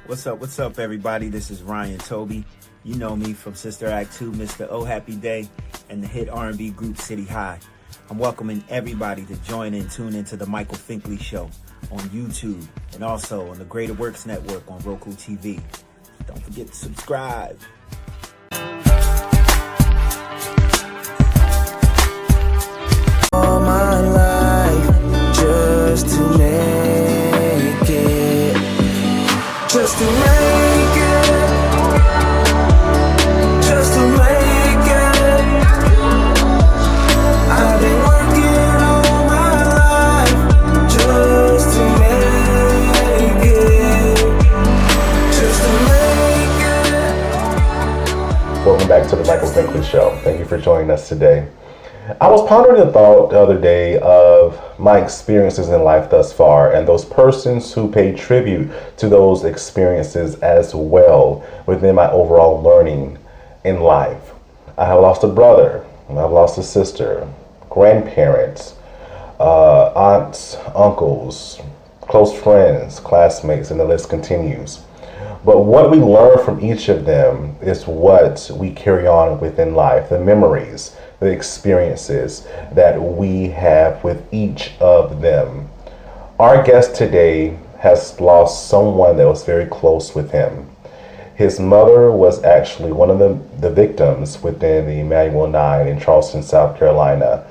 What's up, everybody? This is Ryan Toby. You know me from Sister Act 2, Mr. Oh Happy Day, and the hit R&B group City High. I'm welcoming everybody to tune into the Michael Finkley Show on YouTube and also on the Greater Works Network on Roku TV. Don't forget to subscribe. All my life just to make it, just to make it, just to make it. I've been working all my life just to make it, just to make it. Welcome back to the Michael Finkley Show. Thank you for joining us today. I was pondering the thought the other day of my experiences in life thus far and those persons who pay tribute to those experiences as well within my overall learning in life. I have lost a brother, I've lost a sister, grandparents, aunts, uncles, close friends, classmates, and the list continues. But what we learn from each of them is what we carry on within life, the memories, the experiences that we have with each of them. Our guest today has lost someone that was very close with him. His mother was actually one of the victims within the Emanuel 9 in Charleston, South Carolina.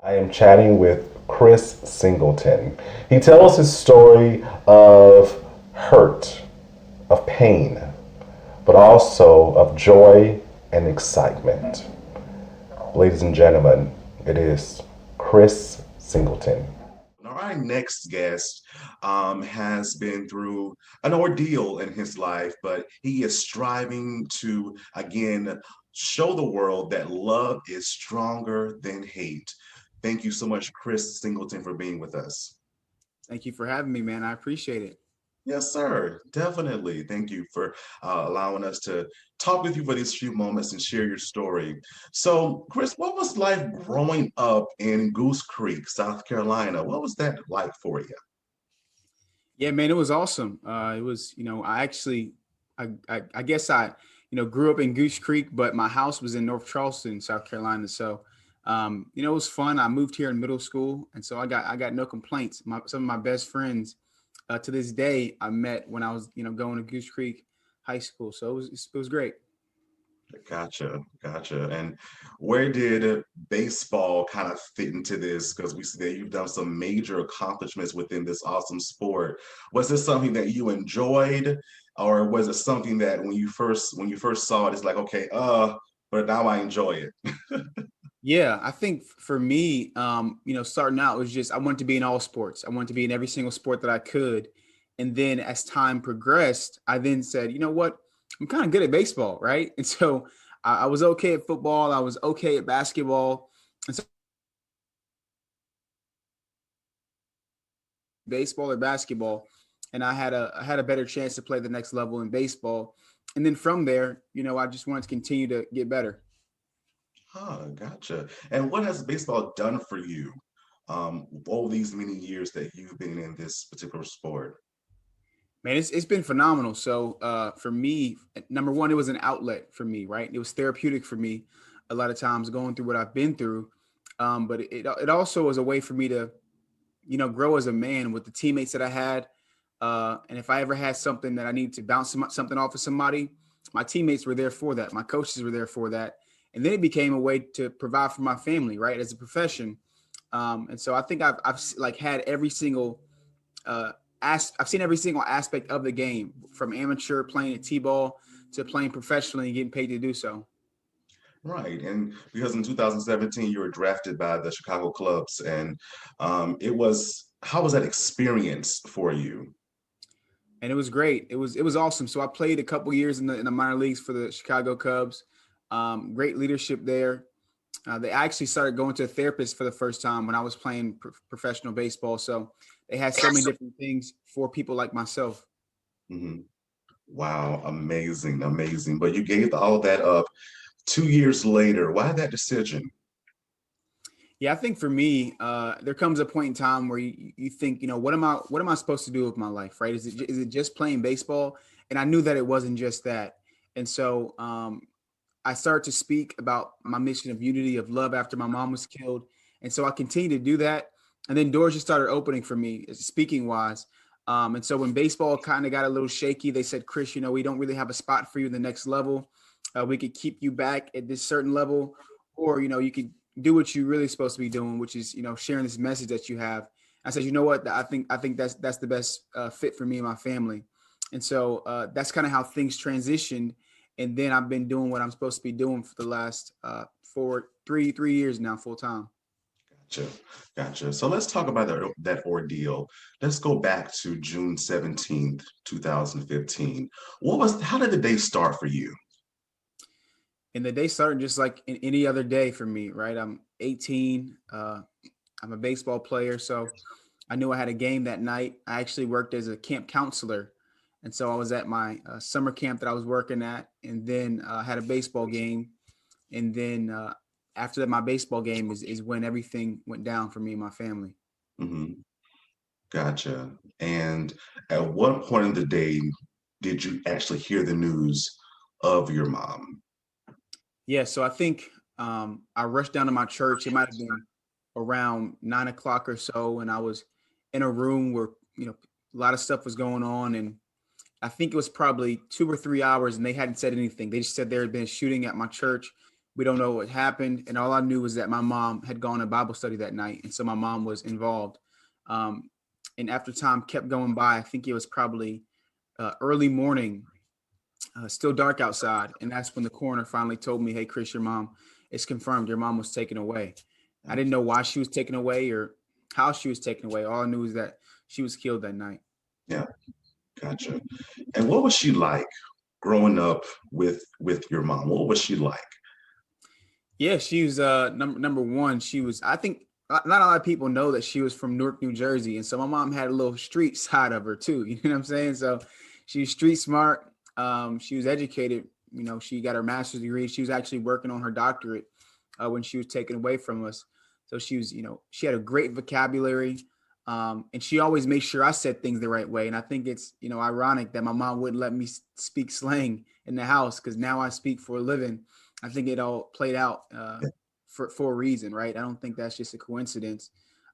I am chatting with Chris Singleton. He tells his story of hurt, of pain, but also of joy and excitement. Ladies and gentlemen, it is Chris Singleton. Our next guest has been through an ordeal in his life, but he is striving to, again, show the world that love is stronger than hate. Thank you so much, Chris Singleton, for being with us. Thank you for having me, man. I appreciate it. Yes, sir. Definitely. Thank you for allowing us to talk with you for these few moments and share your story. So, Chris, what was life growing up in Goose Creek, South Carolina? What was that like for you? Yeah, man, it was awesome. It was, I guess I grew up in Goose Creek, but my house was in North Charleston, South Carolina. So, it was fun. I moved here in middle school, and so I got no complaints. Some of my best friends to this day I met when I was, going to Goose Creek High School. So it was great. Gotcha. And where did baseball kind of fit into this? Because we see that you've done some major accomplishments within this awesome sport. Was this something that you enjoyed, or was it something that when you first saw it, it's like, okay, but now I enjoy it? Yeah, I think for me, starting out was just I wanted to be in all sports. I wanted to be in every single sport that I could. And then as time progressed, I then said, you know what? I'm kind of good at baseball, right? And so I was okay at football. I was okay at basketball. And so baseball or basketball. And I had a better chance to play the next level in baseball. And then from there, I just wanted to continue to get better. Gotcha. And what has baseball done for you all these many years that you've been in this particular sport? Man, it's been phenomenal. So for me, number one, it was an outlet for me, right? It was therapeutic for me a lot of times going through what I've been through. But it also was a way for me to, grow as a man with the teammates that I had. And if I ever had something that I needed to bounce something off of somebody, my teammates were there for that. My coaches were there for that. And then it became a way to provide for my family, right, as a profession. And so I think I've had every single I've seen every single aspect of the game, from amateur playing at T-ball to playing professionally and getting paid to do so. Right. And because in 2017, you were drafted by the Chicago Cubs, and how was that experience for you? And it was great. It was awesome. So I played a couple years in the minor leagues for the Chicago Cubs. Great leadership there. They actually started going to a therapist for the first time when I was playing professional baseball. So they had so many different things for people like myself. Mm-hmm. Wow, amazing. But you gave all that up 2 years later. Why that decision? Yeah, I think for me, there comes a point in time where you think, what am I supposed to do with my life, right? Is it just playing baseball? And I knew that it wasn't just that. And so I started to speak about my mission of unity, of love after my mom was killed. And so I continued to do that. And then doors just started opening for me, speaking wise. And so when baseball kind of got a little shaky, they said, Chris, we don't really have a spot for you in the next level. We could keep you back at this certain level, or, you could do what you're really supposed to be doing, which is, sharing this message that you have. I said, you know what? I think that's the best fit for me and my family. And so that's kind of how things transitioned. And then I've been doing what I'm supposed to be doing for the last 3 years now, full time. Gotcha. So let's talk about that ordeal. Let's go back to June 17th, 2015. How did the day start for you? And the day started just like in any other day for me, right? I'm 18. I'm a baseball player. So I knew I had a game that night. I actually worked as a camp counselor. And so I was at my summer camp that I was working at, and then had a baseball game. And then after that, my baseball game is when everything went down for me and my family. Mm-hmm. Gotcha. And at what point in the day did you actually hear the news of your mom? Yeah, so I think I rushed down to my church. It might have been around 9 o'clock or so, and I was in a room where a lot of stuff was going on, and I think it was probably 2 or 3 hours, and they hadn't said anything. They just said there had been a shooting at my church. We don't know what happened, and all I knew was that my mom had gone to Bible study that night, and so my mom was involved. And after time kept going by, I think it was probably early morning. Still dark outside. And that's when the coroner finally told me, hey, Chris, it's confirmed your mom was taken away. I didn't know why she was taken away or how she was taken away. All I knew is that she was killed that night. Yeah, gotcha. And what was she like growing up with your mom? What was she like? Yeah, she was number one. She was, I think, not a lot of people know that she was from Newark, New Jersey. And so my mom had a little street side of her too. You know what I'm saying? So she was street smart. She was educated, she got her master's degree. She was actually working on her doctorate when she was taken away from us. So she was, she had a great vocabulary, and she always made sure I said things the right way. And I think it's, ironic that my mom wouldn't let me speak slang in the house, because now I speak for a living. I think it all played out for a reason, right? I don't think that's just a coincidence.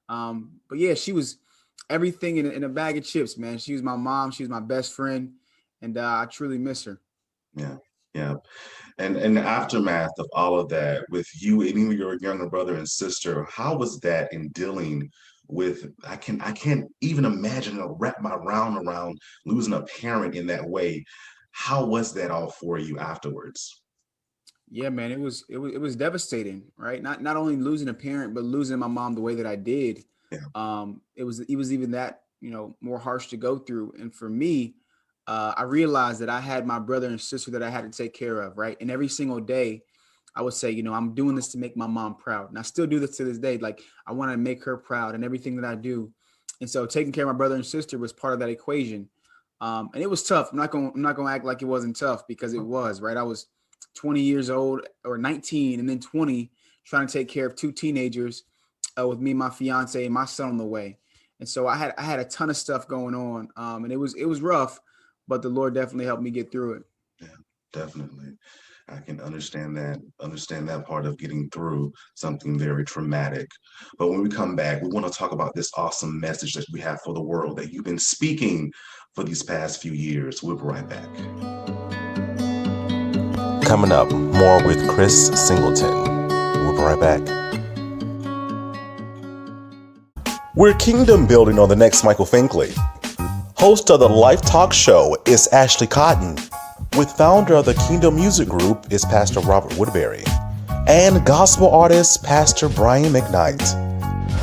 But yeah, she was everything in a bag of chips, man. She was my mom. She was my best friend. And I truly miss her. Yeah. And in the aftermath of all of that, with you and even your younger brother and sister, how was that in dealing with, I can't even imagine or wrap my round around losing a parent in that way. How was that all for you afterwards? Yeah, man, it was devastating, right? Not only losing a parent, but losing my mom the way that I did. Yeah. It was even that, more harsh to go through. And for me, I realized that I had my brother and sister that I had to take care of, right? And every single day I would say, I'm doing this to make my mom proud. And I still do this to this day. Like, I want to make her proud in everything that I do. And so taking care of my brother and sister was part of that equation. And it was tough. I'm not going to act like it wasn't tough, because it was, right? I was 20 years old, or 19, and then 20, trying to take care of two teenagers with me, my fiance, and my son on the way. And so I had a ton of stuff going on, and it was rough, but the Lord definitely helped me get through it. Yeah, definitely. I can understand that part of getting through something very traumatic. But when we come back, we want to talk about this awesome message that we have for the world that you've been speaking for these past few years. We'll be right back. Coming up, more with Chris Singleton. We'll be right back. We're kingdom building on the next Michael Finkley. Host of the Life Talk Show is Ashley Cotton, with founder of the Kingdom Music Group is Pastor Robert Woodbury, and gospel artist Pastor Brian McKnight.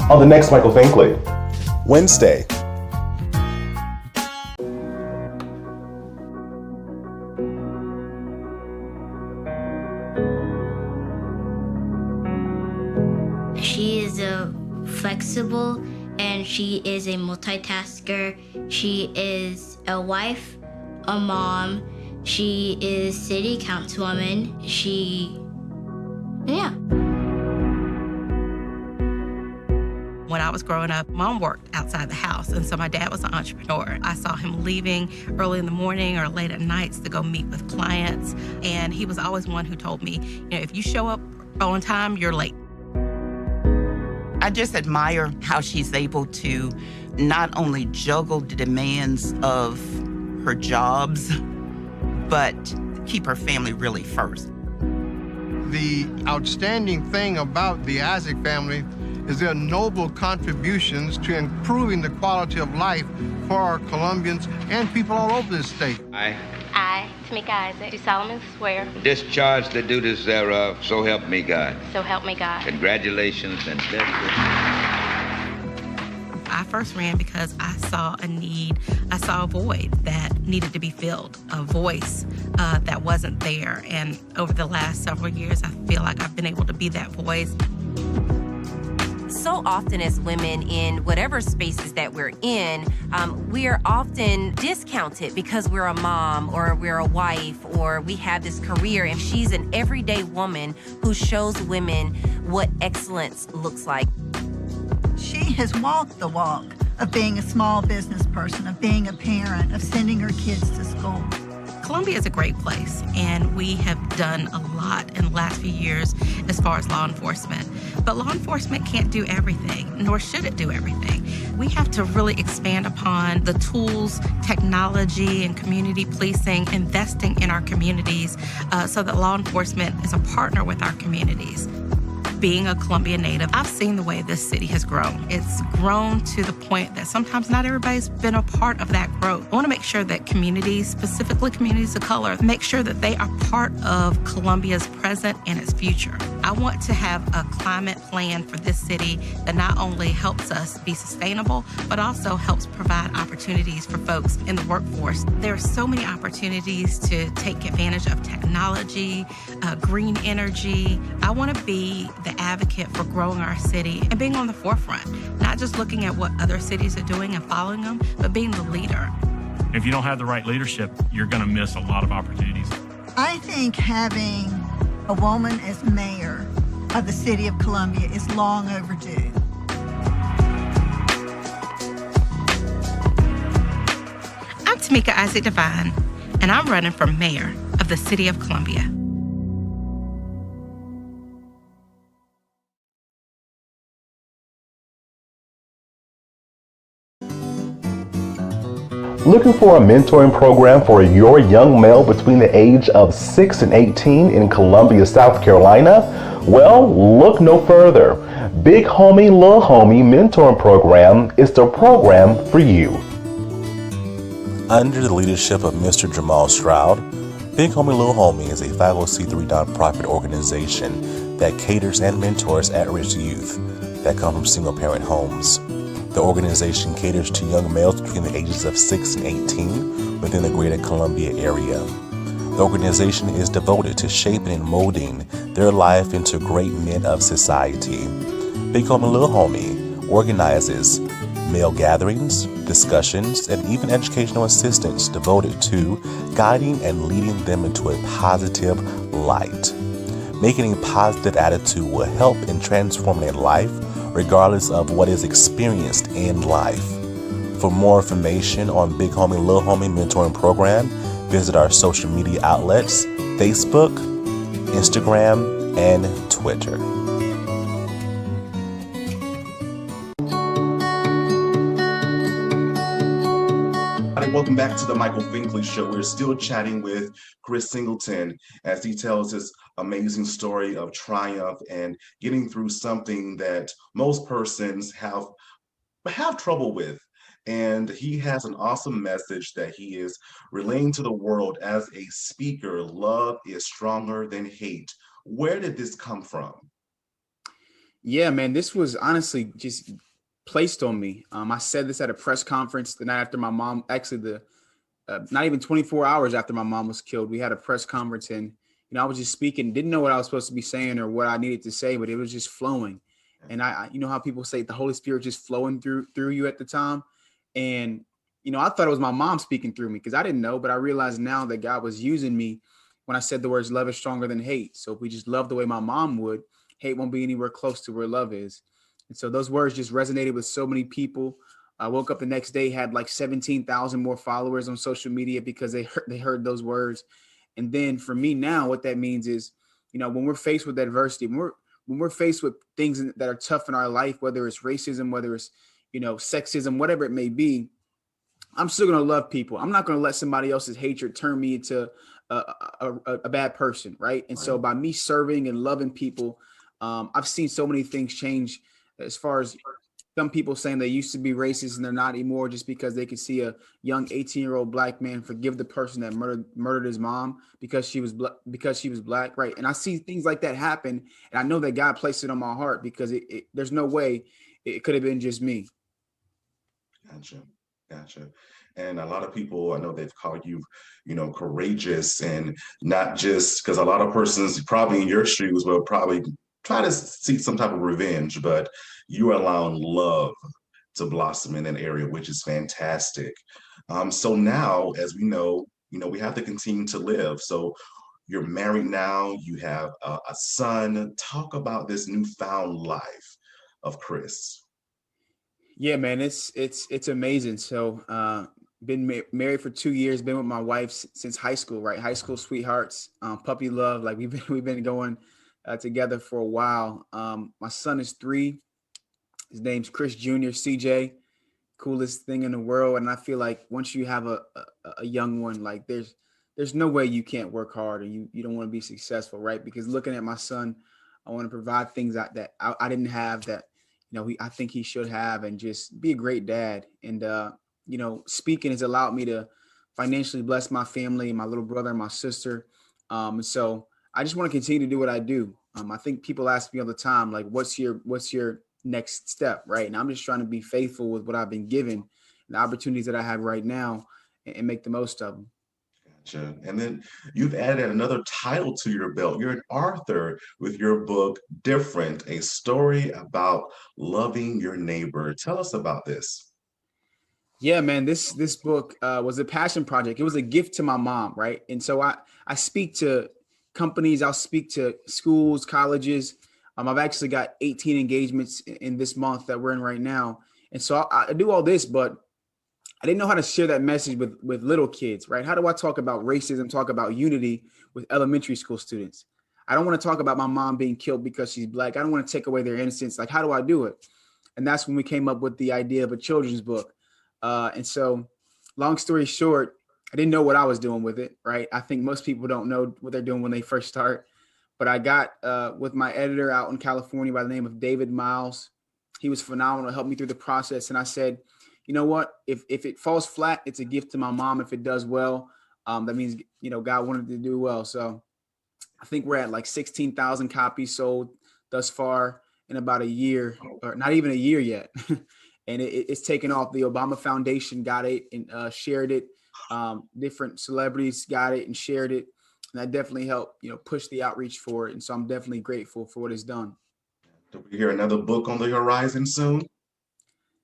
On the next Michael Finkley, Wednesday. She is flexible, and she is a multitasker. She is a wife, a mom. She is city councilwoman. was growing up, Mom worked outside the house, and so my dad was an entrepreneur. I saw him leaving early in the morning or late at nights to go meet with clients, and he was always one who told me, if you show up on time, you're late. I just admire how she's able to not only juggle the demands of her jobs, but keep her family really first. The outstanding thing about the Isaac family is their noble contributions to improving the quality of life for our Colombians and people all over this state. I, Tamika Isaac, do solemnly swear. Discharge the duties thereof, so help me God. So help me God. Congratulations and I first ran because I saw a need, I saw a void that needed to be filled, a voice that wasn't there. And over the last several years, I feel like I've been able to be that voice. So often as women in whatever spaces that we're in, we're often discounted because we're a mom or we're a wife or we have this career, and she's an everyday woman who shows women what excellence looks like. She has walked the walk of being a small business person, of being a parent, of sending her kids to school. Columbia is a great place, and we have done a lot in the last few years as far as law enforcement. But law enforcement can't do everything, nor should it do everything. We have to really expand upon the tools, technology, and community policing, investing in our communities so that law enforcement is a partner with our communities. Being a Columbia native, I've seen the way this city has grown. It's grown to the point that sometimes not everybody's been a part of that growth. I want to make sure that communities, specifically communities of color, make sure that they are part of Columbia's present and its future. I want to have a climate plan for this city that not only helps us be sustainable, but also helps provide opportunities for folks in the workforce. There are so many opportunities to take advantage of technology, green energy. I want to be the advocate for growing our city and being on the forefront, not just looking at what other cities are doing and following them, but being the leader. If you don't have the right leadership, you're going to miss a lot of opportunities. I think having a woman as mayor of the city of Columbia is long overdue. I'm Tamika Isaac Devine, and I'm running for mayor of the city of Columbia. Looking for a mentoring program for your young male between the age of 6 and 18 in Columbia, South Carolina? Well, look no further. Big Homie, Little Homie Mentoring Program is the program for you. Under the leadership of Mr. Jamal Stroud, Big Homie, Little Homie is a 501c3 nonprofit organization that caters and mentors at-risk youth that come from single-parent homes. The organization caters to young males between the ages of 6 and 18 within the greater Columbia area. The organization is devoted to shaping and molding their life into great men of society. Big Homie Little Homie organizes male gatherings, discussions, and even educational assistance devoted to guiding and leading them into a positive light. Making a positive attitude will help in transforming their life regardless of what is experienced in life. For more information on Big Homie Little Homie Mentoring Program, visit our social media outlets, Facebook, Instagram, and Twitter. Welcome back to the Michael Finkley Show. We're still chatting with Chris Singleton as he tells his amazing story of triumph and getting through something that most persons have trouble with. And he has an awesome message that he is relaying to the world as a speaker. Love is stronger than hate. Where did this come from? Yeah, man, this was honestly just placed on me. I said this at a press conference the night after my mom, actually not even 24 hours after my mom was killed. We had a press conference and, I was just speaking, didn't know what I was supposed to be saying or what I needed to say, but it was just flowing. And I you know how people say the Holy Spirit just flowing through you at the time. And, I thought it was my mom speaking through me because I didn't know, but I realized now that God was using me when I said the words, love is stronger than hate. So if we just love the way my mom would, hate won't be anywhere close to where love is. And so those words just resonated with so many people. I woke up the next day, had like 17,000 more followers on social media because they heard those words. And then for me now, what that means is, when we're faced with adversity, when we're faced with things that are tough in our life, whether it's racism, whether it's, sexism, whatever it may be, I'm still going to love people. I'm not going to let somebody else's hatred turn me into a bad person. Right. And so by me serving and loving people, I've seen so many things change, as far as some people saying they used to be racist and they're not anymore, just because they could see a young 18-year-old black man forgive the person that murdered his mom because she was black. Right. And I see things like that happen. And I know that God placed it on my heart, because there's no way it could have been just me. Gotcha. And a lot of people, I know they've called you, courageous, and not just because a lot of persons probably in your shoes will probably try to seek some type of revenge, but you are allowing love to blossom in an area, which is fantastic. So now, as we know, we have to continue to live. So you're married now, you have a son. Talk about this newfound life of Chris. Yeah, man, it's amazing. So, been married for 2 years, been with my wife since high school, right? High school sweethearts, puppy love. Like we've been going together for a while. My son is 3. His name's Chris Jr. CJ, coolest thing in the world. And I feel like once you have a young one, like there's no way you can't work hard and you don't want to be successful, right? Because looking at my son, I want to provide things that I didn't have, that I think he should have, and just be a great dad. And speaking has allowed me to financially bless my family, my little brother and my sister. So I just want to continue to do what I do. I think people ask me all the time, like, what's your next step, right? And I'm just trying to be faithful with what I've been given and the opportunities that I have right now, and make the most of them. Gotcha. And then you've added another title to your belt. You're an author with your book, Different, a story about loving your neighbor. Tell us about this. Yeah, man, this book was a passion project. It was a gift to my mom, right? And so I speak to companies, I'll speak to schools, colleges. I've actually got 18 engagements in this month that we're in right now. And so I do all this, but I didn't know how to share that message with little kids, right? How do I talk about racism, talk about unity with elementary school students? I don't want to talk about my mom being killed because she's black. I don't want to take away their innocence. Like, how do I do it? And that's when we came up with the idea of a children's book. And so, long story short, I didn't know what I was doing with it, right? I think most people don't know what they're doing when they first start. But I got with my editor out in California by the name of David Miles. He was phenomenal, helped me through the process. And I said, you know what? If it falls flat, it's a gift to my mom. If it does well, that means, God wanted to do well. So I think we're at like 16,000 copies sold thus far in about a year, or not even a year yet. And it's taken off. The Obama Foundation got it and shared it. Different celebrities got it and shared it. And that definitely helped, push the outreach for it. And so I'm definitely grateful for what it's done. Do we hear another book on the horizon soon?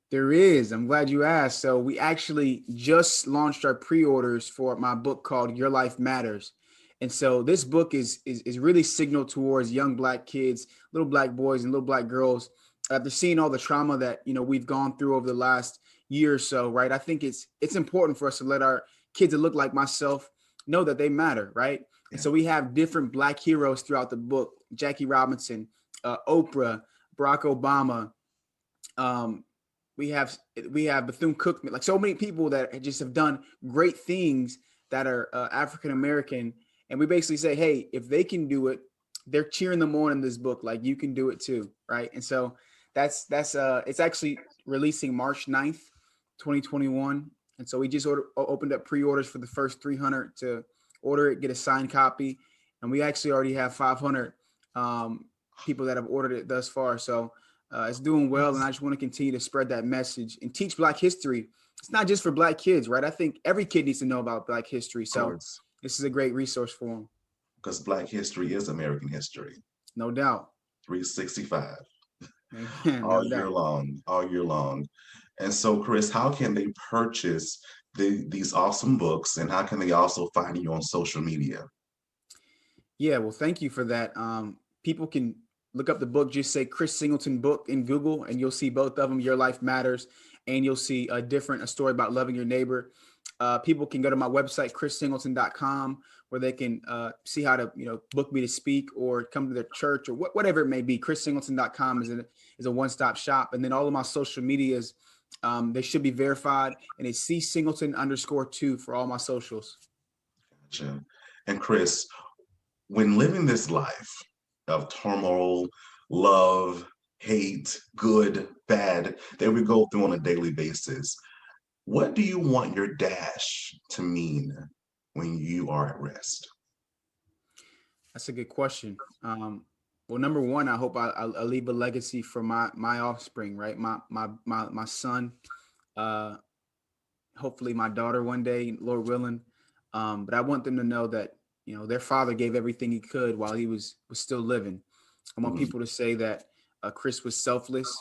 There is. I'm glad you asked. So we actually just launched our pre-orders for my book called Your Life Matters. And so this book is really signaled towards young Black kids, little Black boys and little Black girls. After seeing all the trauma that, we've gone through over the last year or so, right? I think it's important for us to let our kids that look like myself know that they matter, right? Yeah. And so we have different Black heroes throughout the book: Jackie Robinson, Oprah, Barack Obama. We have Bethune-Cookman, like so many people that just have done great things that are African American. And we basically say, hey, if they can do it, they're cheering them on in this book, like you can do it too, right? And so that's it's actually releasing March 9th, 2021. And so we just opened up pre-orders for the first 300 to order it, get a signed copy. And we actually already have 500 people that have ordered it thus far. So it's doing well. And I just want to continue to spread that message and teach Black history. It's not just for Black kids, right? I think every kid needs to know about Black history. So this is a great resource for them. Because Black history is American history. No doubt. 365. all year long. And so, Chris, how can they purchase these awesome books, and how can they also find you on social media? Yeah, well, thank you for that. People can look up the book, just say Chris Singleton book in Google, and you'll see both of them, Your Life Matters, and you'll see a story about loving your neighbor. People can go to my website, chrissingleton.com, where they can see how to, book me to speak or come to their church or whatever it may be. chrissingleton.com is a one-stop shop. And then all of my social medias, they should be verified, and it's @Singleton_2 for all my socials. Gotcha. And Chris, when living this life of turmoil, love, hate, good, bad, that we go through on a daily basis, what do you want your dash to mean when you are at rest? That's a good question. Well, number one, I hope I leave a legacy for my offspring, right? My son, hopefully my daughter one day, Lord willing. But I want them to know that, their father gave everything he could while he was still living. I want people to say that Chris was selfless.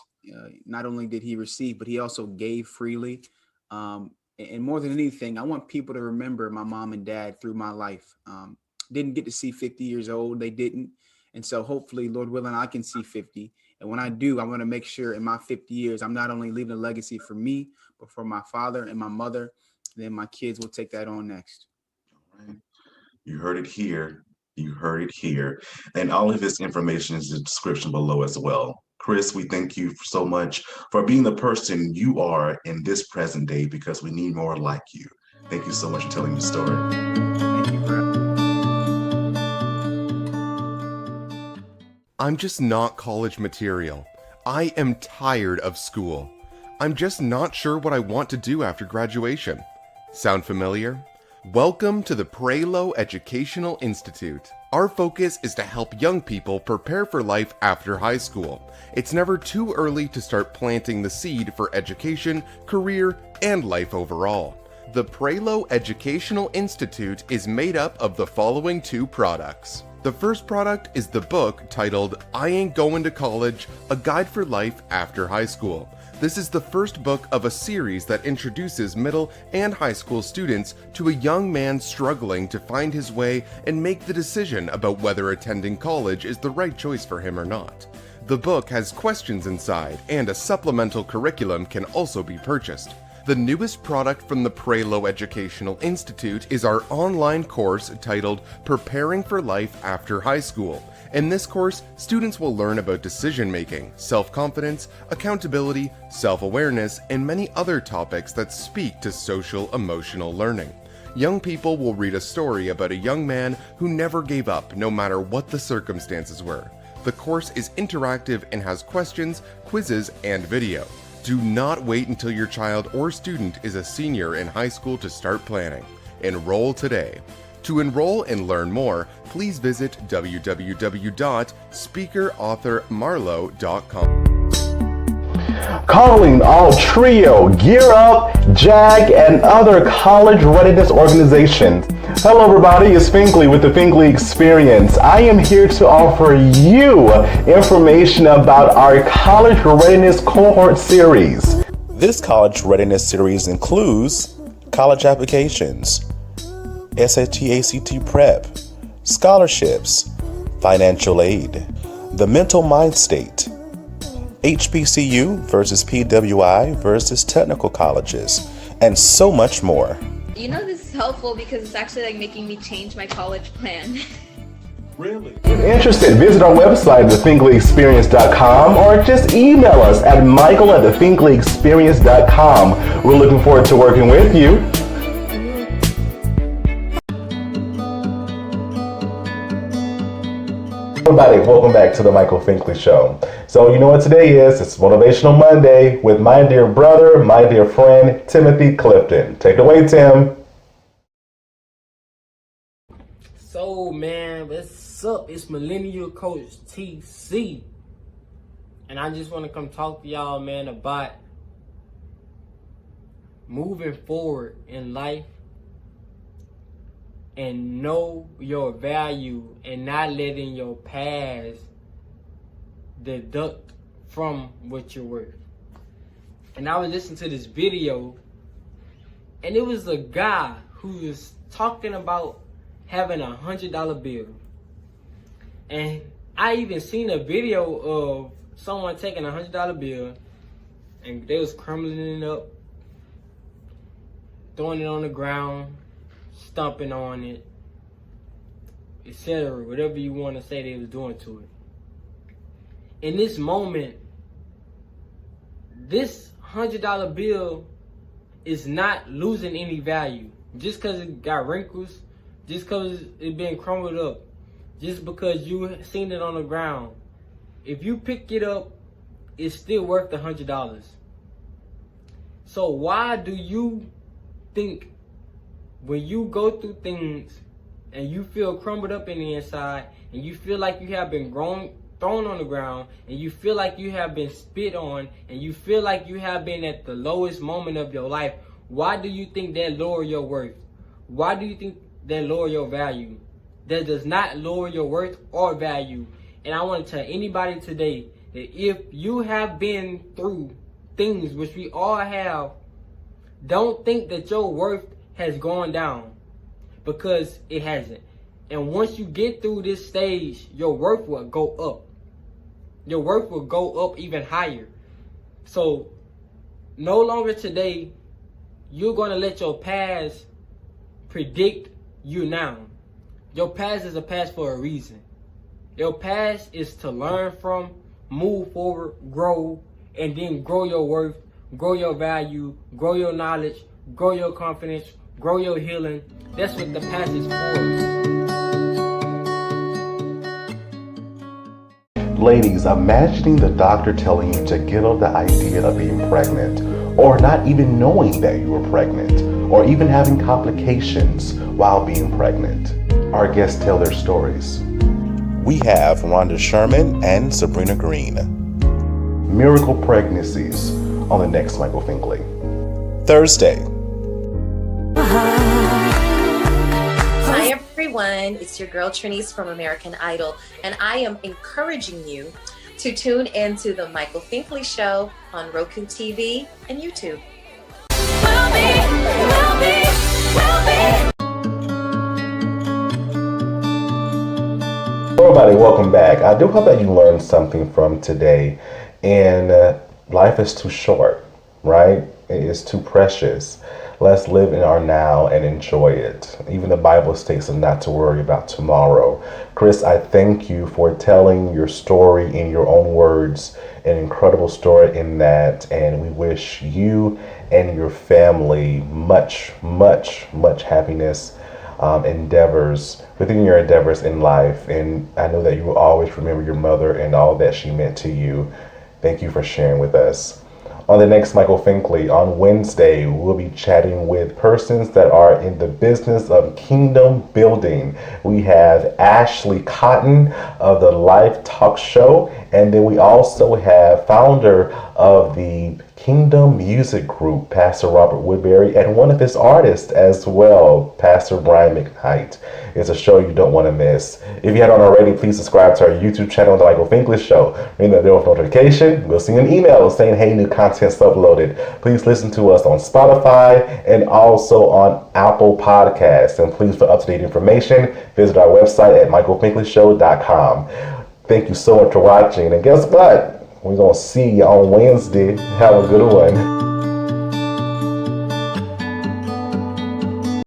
Not only did he receive, but he also gave freely. And more than anything, I want people to remember my mom and dad through my life. Didn't get to see 50 years old. They didn't. And so hopefully, Lord willing, I can see 50. And when I do, I want to make sure in my 50 years, I'm not only leaving a legacy for me, but for my father and my mother. And then my kids will take that on next. All right. You heard it here. You heard it here. And all of this information is in the description below as well. Chris, we thank you so much for being the person you are in this present day, because we need more like you. Thank you so much for telling your story. Thank you, Brett. I'm just not college material. I am tired of school. I'm just not sure what I want to do after graduation. Sound familiar? Welcome to the Prelo Educational Institute. Our focus is to help young people prepare for life after high school. It's never too early to start planting the seed for education, career, and life overall. The Prelo Educational Institute is made up of the following 2 products. The first product is the book titled I Ain't Going to College, A Guide for Life After High School. This is the first book of a series that introduces middle and high school students to a young man struggling to find his way and make the decision about whether attending college is the right choice for him or not. The book has questions inside, and a supplemental curriculum can also be purchased. The newest product from the Prelo Educational Institute is our online course titled Preparing for Life After High School. In this course, students will learn about decision-making, self-confidence, accountability, self-awareness, and many other topics that speak to social-emotional learning. Young people will read a story about a young man who never gave up no matter what the circumstances were. The course is interactive and has questions, quizzes, and video. Do not wait until your child or student is a senior in high school to start planning. Enroll today. To enroll and learn more, please visit www.speakerauthormarlowe.com. Calling all TRIO, Gear Up, JAG, and other college readiness organizations. Hello everybody, it's Finkley with the Finkley Experience. I am here to offer you information about our college readiness cohort series. This college readiness series includes college applications, SAT, ACT prep, scholarships, financial aid, the mental mind state, HBCU versus PWI versus technical colleges, and so much more. This is helpful because it's actually making me change my college plan. Really? If you're interested, visit our website, thefinkleyexperience.com, or just email us at michael@thefinkleyexperience.com. We're looking forward to working with you. Everybody, welcome back to the Michael Finkley Show. So you know what today is? It's Motivational Monday with my dear brother, my dear friend, Timothy Clifton. Take it away, Tim. So, man, what's up? It's Millennial Coach TC. And I just want to come talk to y'all, man, about moving forward in life and know your value and not letting your past deduct from what you're worth. And I was listening to this video, and it was a guy who was talking about having $100 bill. And I even seen a video of someone taking a $100 bill and they was crumbling it up, throwing it on the ground, stomping on it, etc. Whatever you want to say they was doing to it. In this moment, this $100 bill is not losing any value. Just because it got wrinkles, just because it been crumbled up, just because you seen it on the ground. If you pick it up, it's still worth the $100. So why do you think when you go through things and you feel crumbled up in the inside and you feel like you have been thrown on the ground and you feel like you have been spit on and you feel like you have been at the lowest moment of your life, why do you think that lower your worth? Why do you think that lower your value? That does not lower your worth or value. And I want to tell anybody today that if you have been through things, which we all have, don't think that your worth has gone down, because it hasn't. And once you get through this stage, your worth will go up. Your worth will go up even higher. So no longer today, you're going to let your past predict you now. Your past is a past for a reason. Your past is to learn from, move forward, grow, and then grow your worth, grow your value, grow your knowledge, grow your confidence, grow your healing. That's what the past is for. Ladies, imagining the doctor telling you to get over the idea of being pregnant, or not even knowing that you were pregnant, or even having complications while being pregnant. Our guests tell their stories. We have Rhonda Sherman and Sabrina Green. Miracle pregnancies on the next Michael Finkley. Thursday. Hi everyone, it's your girl Trinice from American Idol, and I am encouraging you to tune into the Michael Finkley Show on Roku TV and YouTube. Everybody, welcome back. I do hope that you learned something from today. And life is too short, right? It is too precious. Let's live in our now and enjoy it. Even the Bible states not to worry about tomorrow. Chris, I thank you for telling your story in your own words, an incredible story in that. And we wish you and your family much, much, much happiness, endeavors within your endeavors in life. And I know that you will always remember your mother and all that she meant to you. Thank you for sharing with us. On the next Michael Finkley, on Wednesday, we'll be chatting with persons that are in the business of kingdom building. We have Ashley Cotton of the Life Talk Show, and then we also have founder of the Kingdom Music Group, Pastor Robert Woodbury, and one of his artists as well, Pastor Brian McKnight. It's a show you don't want to miss. If you haven't already, please subscribe to our YouTube channel, The Michael Finkley Show. Ring that bell for notification. We'll send you an email saying, hey, new content's uploaded. Please listen to us on Spotify and also on Apple Podcasts. And please, for up-to-date information, visit our website at michaelfinkleyshow.com. Thank you so much for watching. And guess what? We're going to see you on Wednesday. Have a good one.